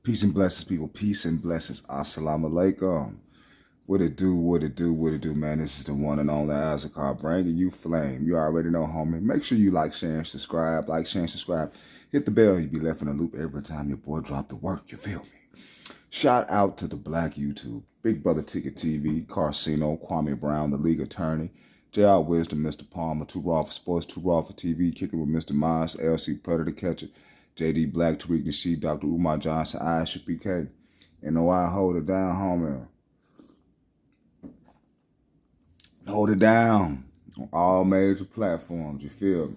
Peace and blessings, people. Peace and blessings. Assalamu alaikum. What it do, what it do, what it do, man. This is the one and only Azakar bringing you flame. You already know, homie. Make sure you like, share, and subscribe. Like, share, and subscribe. Hit the bell. You'll be left in a loop every time your boy drop the work. You feel me? Shout out to the Black YouTube. Big Brother Ticket TV, Carcino, Kwame Brown, the League Attorney, JR Wisdom, Mr. Palmer, Too Raw for Sports, Too Raw for TV, Kicking with Mr. Miles, LC Predator Catcher, JD Black, Tariq Nasheed, Dr. Umar Johnson, Aisha PK. And know I hold it down, homie. Hold it down on all major platforms, you feel me?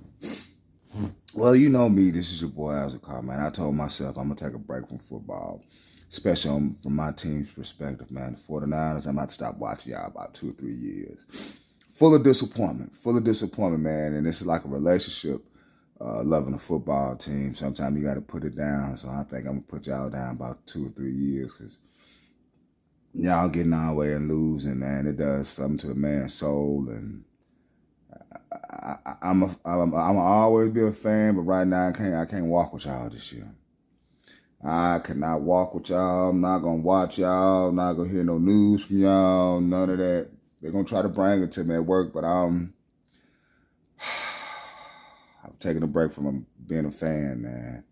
Well, you know me, this is your boy Azakar, man. I told myself I'm going to take a break from football, especially from my team's perspective, man. The 49ers, I'm about to stop watching y'all about 2 or 3 years. Full of disappointment, man. And this is like a relationship. Loving a football team. Sometimes you got to put it down. So I think I'm going to put y'all down about 2 or 3 years because y'all getting our way and losing, man. It does something to a man's soul. And I'm always be a fan, but right now I can't walk with y'all this year. I cannot walk with y'all. I'm not going to watch y'all. I'm not going to hear no news from y'all. None of that. They're going to try to bring it to me at work, but I'm taking a break from being a fan, man.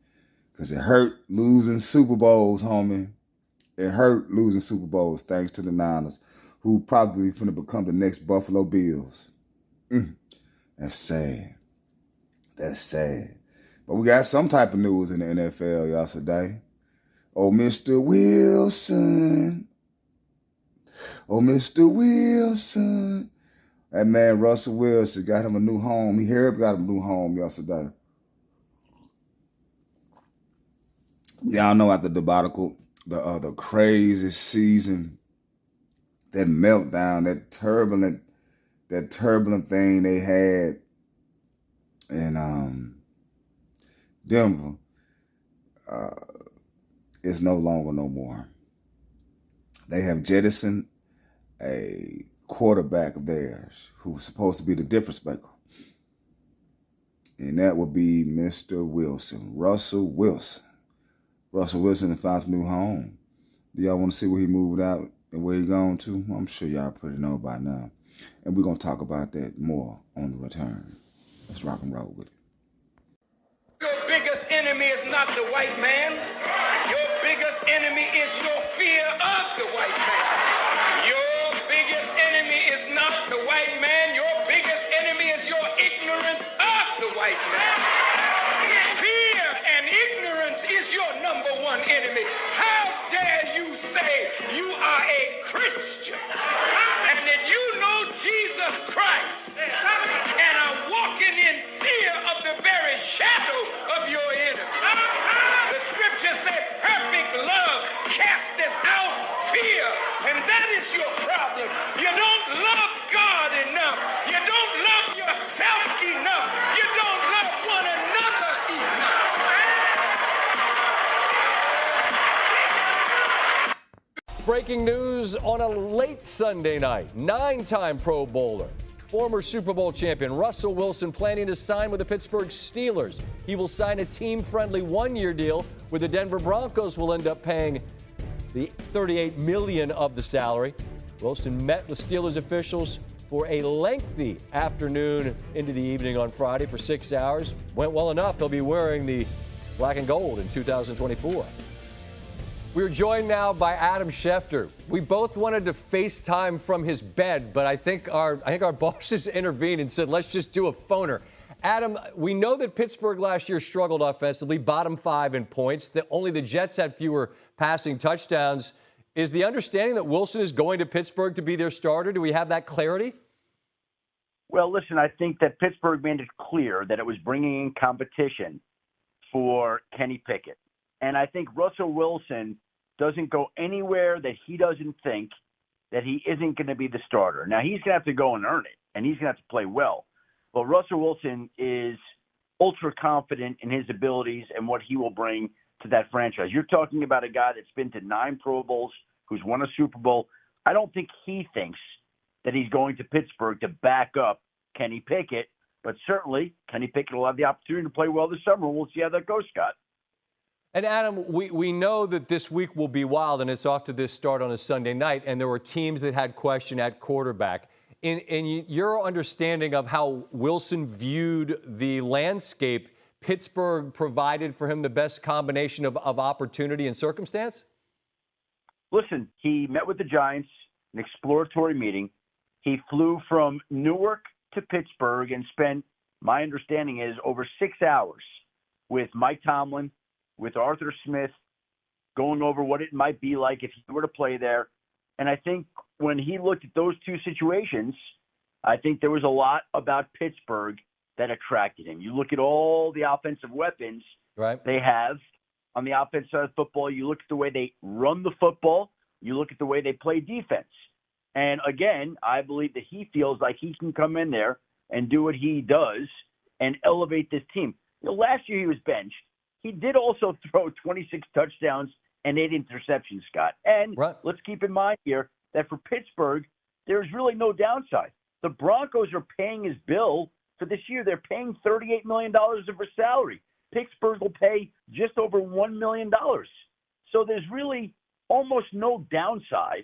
Because it hurt losing Super Bowls, homie. It hurt losing Super Bowls thanks to the Niners, who probably finna become the next Buffalo Bills. That's sad. That's sad. But we got some type of news in the NFL yesterday. Oh, Mr. Wilson. Oh, Mr. Wilson. That man, Russell Wilson, got him a new home. He got him a new home yesterday. Y'all know after the debacle, the crazy season, that meltdown, that turbulent thing they had in Denver, is no longer no more. They have jettisoned a quarterback of theirs who was supposed to be the difference maker. And that would be Mr. Wilson, Russell Wilson. Russell Wilson found a new home. Do y'all want to see where he moved out and where he gone to? I'm sure y'all pretty know by now. And we're going to talk about that more on the return. Let's rock and roll with it. Your biggest enemy is not the white man. Your biggest enemy is your fear of the white man. Your biggest enemy is not the white man. Your biggest enemy is your ignorance of the white man. Fear and ignorance is your number one enemy. How dare you say you are a Christian and that you know Jesus Christ and are walking in fear of the very shadow of your enemy? The scripture said perfect love casteth out fear, and that is your problem. You don't love God enough. You don't love yourself enough. You don't love one another enough. Breaking news on a late Sunday night. 9-time Pro Bowler, former Super Bowl champion Russell Wilson planning to sign with the Pittsburgh Steelers. He will sign a team-friendly one-year deal where the Denver Broncos will end up paying the $38 million of the salary. Wilson met with Steelers officials for a lengthy afternoon into the evening on Friday for 6 hours. Went well enough. He'll be wearing the black and gold in 2024. We're joined now by Adam Schefter. We both wanted to FaceTime from his bed, but I think our bosses intervened and said, let's just do a phoner. Adam, we know that Pittsburgh last year struggled offensively, bottom 5 in points. Only the Jets had fewer passing touchdowns. Is the understanding that Wilson is going to Pittsburgh to be their starter? Do we have that clarity? Well, listen, I think that Pittsburgh made it clear that it was bringing in competition for Kenny Pickett. And I think Russell Wilson doesn't go anywhere that he doesn't think that he isn't going to be the starter. Now, he's going to have to go and earn it, and he's going to have to play well. But Russell Wilson is ultra confident in his abilities and what he will bring to that franchise. You're talking about a guy that's been to 9 Pro Bowls, who's won a Super Bowl. I don't think he thinks that he's going to Pittsburgh to back up Kenny Pickett, but certainly Kenny Pickett will have the opportunity to play well this summer. We'll see how that goes, Scott. And Adam, we know that this week will be wild, and it's off to this start on a Sunday night, and there were teams that had question at quarterback. In your understanding of how Wilson viewed the landscape, Pittsburgh provided for him the best combination of opportunity and circumstance? Listen, he met with the Giants, an exploratory meeting. He flew from Newark to Pittsburgh and spent, my understanding is, over 6 hours with Mike Tomlin, with Arthur Smith, going over what it might be like if he were to play there. And I think when he looked at those two situations, I think there was a lot about Pittsburgh that attracted him. You look at all the offensive weapons they have on the offensive side of football. You look at the way they run the football. You look at the way they play defense. And again, I believe that he feels like he can come in there and do what he does and elevate this team. You know, last year he was benched. He did also throw 26 touchdowns and 8 interceptions, Scott. And let's keep in mind here that for Pittsburgh, there's really no downside. The Broncos are paying his bill for this year. They're paying $38 million of his salary. Pittsburgh will pay just over $1 million. So there's really almost no downside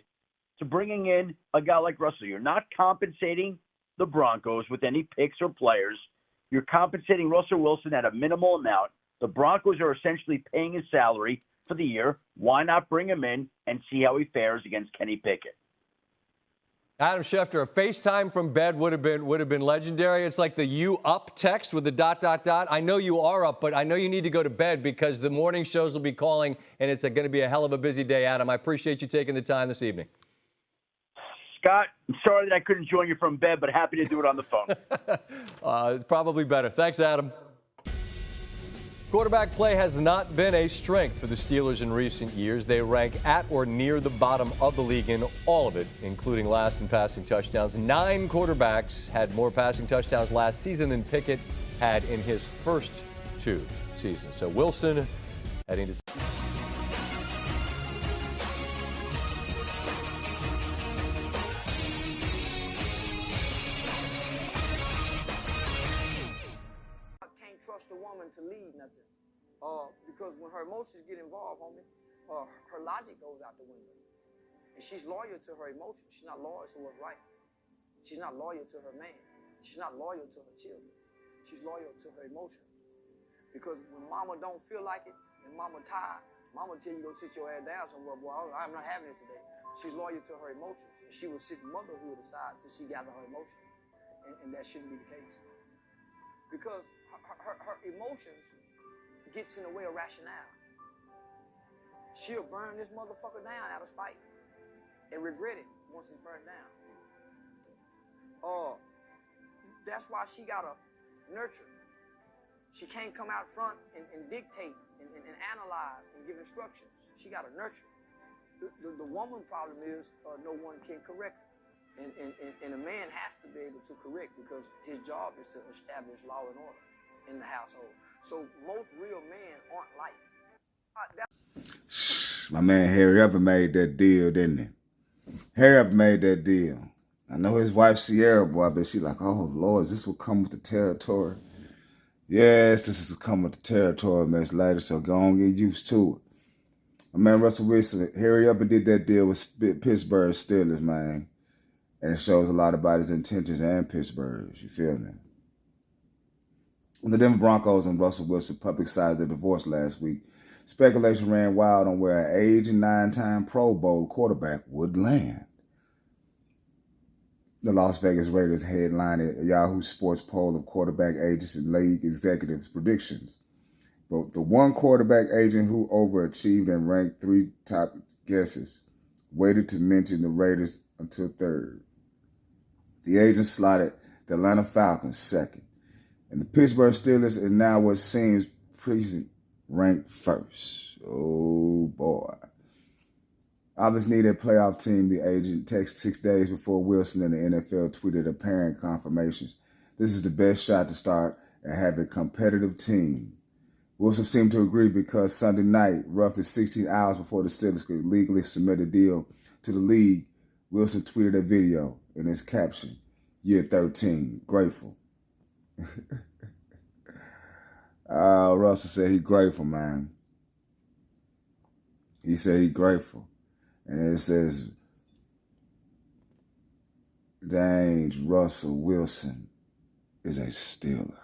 to bringing in a guy like Russell. You're not compensating the Broncos with any picks or players. You're compensating Russell Wilson at a minimal amount. The Broncos are essentially paying his salary for the year. Why not bring him in and see how he fares against Kenny Pickett? Adam Schefter, a FaceTime from bed would have been legendary. It's like the "you up" text with the ... I know you are up, but I know you need to go to bed because the morning shows will be calling, and it's going to be a hell of a busy day, Adam. I appreciate you taking the time this evening. Scott, I'm sorry that I couldn't join you from bed, but happy to do it on the phone. Probably better. Thanks, Adam. Quarterback play has not been a strength for the Steelers in recent years. They rank at or near the bottom of the league in all of it, including last in passing touchdowns. 9 quarterbacks had more passing touchdowns last season than Pickett had in his first 2 seasons. So Wilson heading to... Can't trust a woman to lead nothing. Because when her emotions get involved, homie, her logic goes out the window. And she's loyal to her emotions. She's not loyal to what's right. She's not loyal to her man. She's not loyal to her children. She's loyal to her emotions. Because when mama don't feel like it and mama tired, mama tell you go sit your ass down somewhere, boy, I'm not having it today. She's loyal to her emotions. And she will sit motherhood aside till she gather her emotions. And that shouldn't be the case. Because her emotions gets in the way of rationale. She'll burn this motherfucker down out of spite and regret it once it's burned down. That's why she gotta nurture. She can't come out front and dictate and analyze and give instructions. She gotta nurture. The woman problem is no one can correct her. And a man has to be able to correct because his job is to establish law and order in the household. So most real men aren't like. My man Harry Upper made that deal, didn't he? Harry Upper made that deal. I know his wife Sierra, boy, but she like, oh Lord, is this what come with the territory? Yes, this is come with the territory, Miss Lady, so go on and get used to it. My man Russell Wilson, Harry Upper did that deal with Pittsburgh Steelers, man. And it shows a lot about his intentions and Pittsburgh's, you feel me? The Denver Broncos and Russell Wilson publicized their divorce last week. Speculation ran wild on where an age and 9-time Pro Bowl quarterback would land. The Las Vegas Raiders headlined a Yahoo Sports poll of quarterback agents and league executives' predictions. But the one quarterback agent who overachieved and ranked 3 top guesses waited to mention the Raiders until third. The agent slotted the Atlanta Falcons second. And the Pittsburgh Steelers are now what seems present ranked first. Oh, boy. Obviously need a playoff team, the agent texted 6 days before Wilson and the NFL tweeted apparent confirmations. This is the best shot to start and have a competitive team. Wilson seemed to agree because Sunday night, roughly 16 hours before the Steelers could legally submit a deal to the league, Wilson tweeted a video in his caption, Year 13, grateful. Russell said he's grateful, man. He said he's grateful. And it says, James Russell Wilson is a Steeler.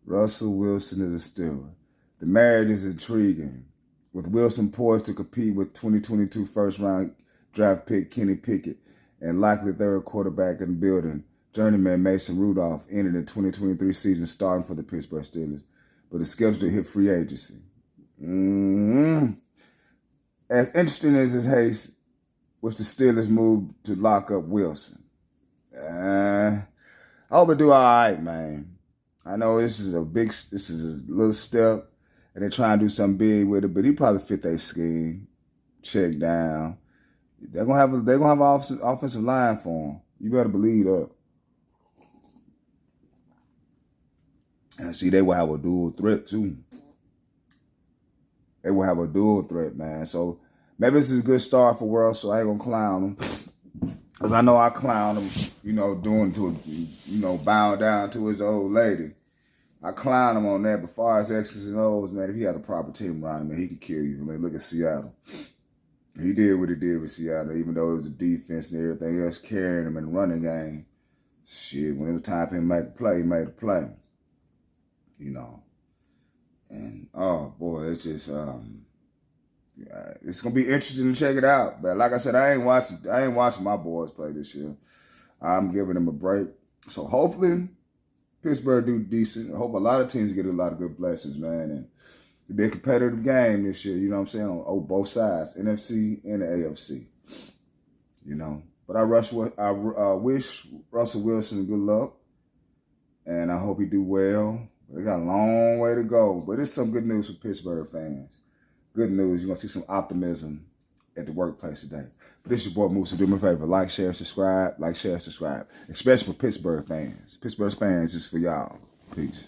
Russell Wilson is a Steeler. The marriage is intriguing, with Wilson poised to compete with 2022 first-round draft pick Kenny Pickett and likely third quarterback in the building. Journeyman Mason Rudolph ended the 2023 season starting for the Pittsburgh Steelers, but is scheduled to hit free agency. As interesting as his haste, which the Steelers moved to lock up Wilson. I hope it do all right, man. I know this is a little step, and they're trying to do something big with it, but he probably fit their scheme. Check down. They're gonna have an offensive line for him. You better believe that. And see, they will have a dual threat too. They will have a dual threat, man. So maybe this is a good start for Russell. I ain't gonna clown him. Because I know I clown him, bowing down to his old lady. I clown him on that. But as far as X's and O's, man, if he had a proper team around him, man, he can kill you. I mean, look at Seattle. He did what he did with Seattle, even though it was a defense and everything else carrying him in the running game. Shit, when it was time for him to make a play, he made a play. And, oh, boy, it's just, it's going to be interesting to check it out. But like I said, I ain't watching my boys play this year. I'm giving them a break. So hopefully Pittsburgh do decent. I hope a lot of teams get a lot of good blessings, man. And it'll be a competitive game this year, you know what I'm saying, on both sides, NFC and the AFC. But I wish Russell Wilson good luck. And I hope he do well. They got a long way to go. But it's some good news for Pittsburgh fans. Good news. You're going to see some optimism at the workplace today. But this is your boy Moose. Do me a favor. Like, share, subscribe. Like, share, subscribe. Especially for Pittsburgh fans. Pittsburgh fans, just for y'all. Peace.